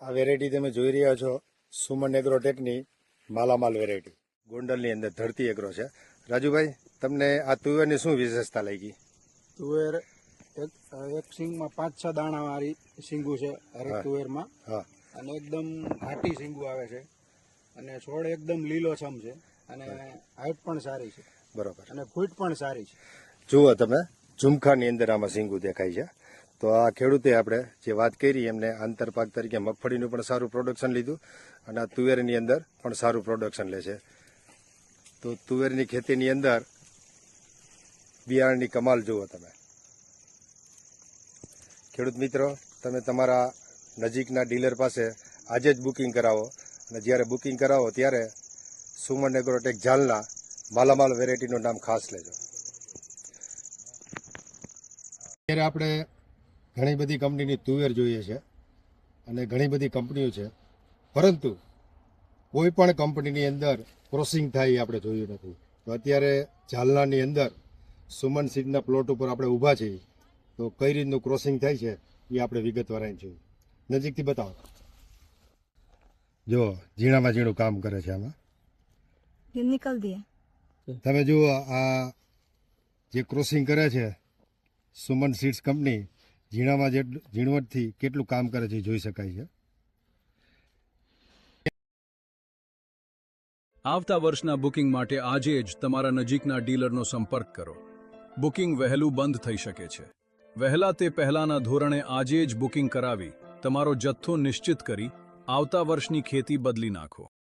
આ વેરાયટી તમે જોઈ રહ્યા છો સુમન એગ્રોટેકની માલામાલ વેરાયટી ગોંડલની અંદર ધરતી એગ્રો છે. રાજુભાઈ, તમને આ તુવેરની શું વિશેષતા લાગી? તુવેર એક સિંગમાં 5-6 દાણા વાળી સિંગુ છે હરેક તુવેરમાં. હા, અને એકદમ ઘાટી સિંગુ આવે છે અને છોડ એકદમ લીલોછમ છે અને હાઈટ પણ સારી છે બરોબર. અને ફૂટ પણ સારી છે. જુઓ તમે, ઝુમખાની અંદર આમાં સિંગુ દેખાય છે. તો આ ખેડૂતે આપણે જે વાત કરી એમને આંતરપાક તરીકે મગફળીનું પણ સારું પ્રોડક્શન લીધું અને આ તુવેરની અંદર પણ સારું પ્રોડક્શન લે છે. તો તુવેરની ખેતીની અંદર બિયારણની કમાલ જુઓ તમે. ખેડૂત મિત્રો, તમે તમારા નજીકના ડીલર પાસે આજે જ બુકિંગ કરાવો અને જ્યારે બુકિંગ કરાવો ત્યારે સુમન એગ્રોટેક ઝાલના માલામાલ વેરાયટીનું નામ ખાસ લેજો. અત્યારે આપણે ઘણી બધી કંપનીની તુવેર જોઈએ છે અને ઘણી બધી કંપનીઓ છે, પરંતુ કોઈ પણ કંપનીની અંદર ક્રોસિંગ થાય એ આપણે જોયું નથી. તો અત્યારે ઝાલનાની અંદર સુમન સીડના પ્લોટ ઉપર આપણે ઊભા છીએ. તો કઈ રીતનું ક્રોસિંગ થાય છે એ આપણે વિગતવાર અહીં જોયું. નજીકથી બતાવો. જો ઝીણામાં ઝીણું કામ કરે છે આમાં. ये निकल दिया। તમે જુઓ આ જે ક્રોસિંગ કરે છે સુમન સીડ્સ કંપની, ઝીણામાં ઝીણવટથી કેટલું કામ કરે છે એ જોઈ શકાય છે. આવતા વર્ષના બુકિંગ માટે આજે જ તમારા નજીકના ડીલરનો સંપર્ક કરો. બુકિંગ વહેલું બંધ થઈ શકે છે. વહેલા તે પહેલાના ધોરણે આજે જ બુકિંગ કરાવી તમારો જથ્થો નિશ્ચિત કરી આવતા વર્ષની ખેતી બદલી નાખો.